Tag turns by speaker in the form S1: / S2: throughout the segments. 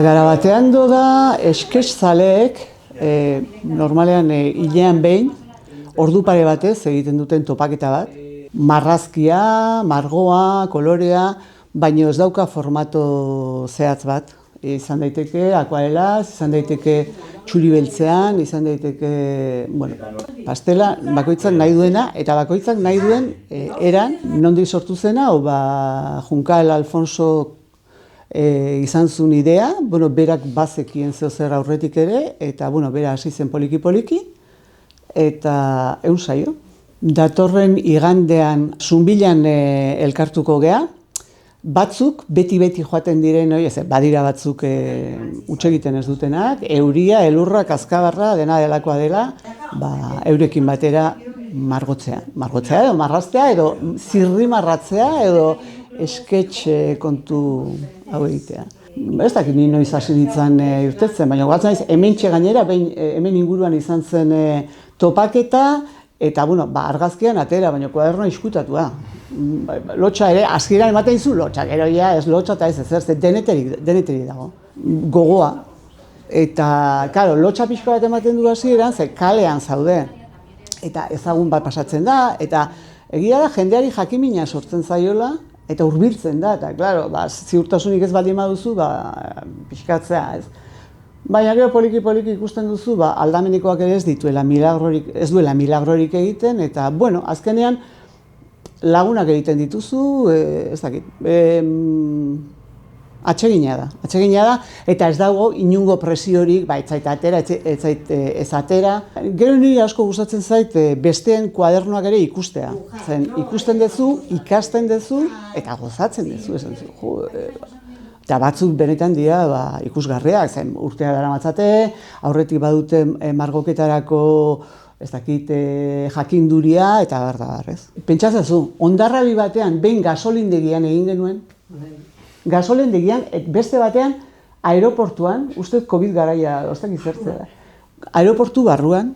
S1: Garabatean da eskeszaleek normalean hilean behin, ordu pare batez egiten duten topaketa bat. Marrazkia, margoa, kolorea, baina ez dauka formato zehatz bat. Izan daiteke akuarelaz, izan daiteke txuri beltzean, izan daiteke pastela, bakoitzak nahi duena, eta bakoitzak nahi duen eran, nondik sortu zena, Juncal Alfonso izan zuen idea, berak bazekien zer aurretik ere, eta bera hasi zen poliki-poliki, eta egun saio. Datorren igandean Zunbilan elkartuko gea, batzuk beti joaten diren, badira batzuk huts egiten ez dutenak, euria, elurra, kaskabarra, dena delakoa dela, eurekin batera margotzea. Margotzea edo marraztea edo zirri marratzea edo esketx kontu hau egitea. Ez dakit ni noiz hasi ditzan irtetzen, baina gogatzen naiz hementxe gainera, hemen inguruan izan zen topaketa, eta argazkian atera, baina kuadernoa iskutatua. Lotxa ere, azkiran ematen zu lotxa, gero ja ez lotxa eta ez ezer, deneterik dago. Gogoa. Eta, karo, lotxa pixka bat ematen du hasieran, ze kalean zaude. Eta ezagun bat pasatzen da, eta egia da jendeari jakimina sortzen zaiola, eta hurbiltzen da, eta, klaro, ziurtasunik ez baldin baduzu, pixkatzea, ez. Baina gero poliki ikusten duzu, aldamenikoak ere ez duela milagrorik egiten, eta, azkenean lagunak egiten dituzu, ez dakit, atsegina da, eta ez dago inungo presiorik, ez zait atera, ez atera. Gero niri asko gustatzen zait besteen kuadernoak ere ikustea. Zen, ikusten duzu, ikasten duzu, eta gozatzen duzu, esan zu. Eta batzuk benetan dira ikusgarriak, zen urtea daramatzate, aurretik badute margoketarako ez dakit jakinduria eta bar, ez. Pentsatzen zu, Hondarrabi batean behin gasolindegian egin genuen, gasolindegian, beste batean aeroportuan, uste Covid garaia, ez dakit zertzea da, aeroportu barruan,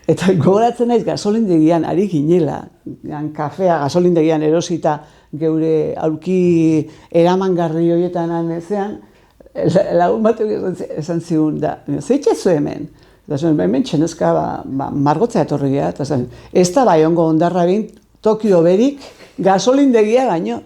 S1: eta gogoratzen naiz gasolindegian ari ginela, kafea gasolindegian erosita geure aurki eramangarri horietan anezean, lagun batek esan zigun da, zeitxezu hemen? Hemen txenezka margotzea etorri geha, ez da bai ongo Hondarrabin Tokio berik gasolindegia baino.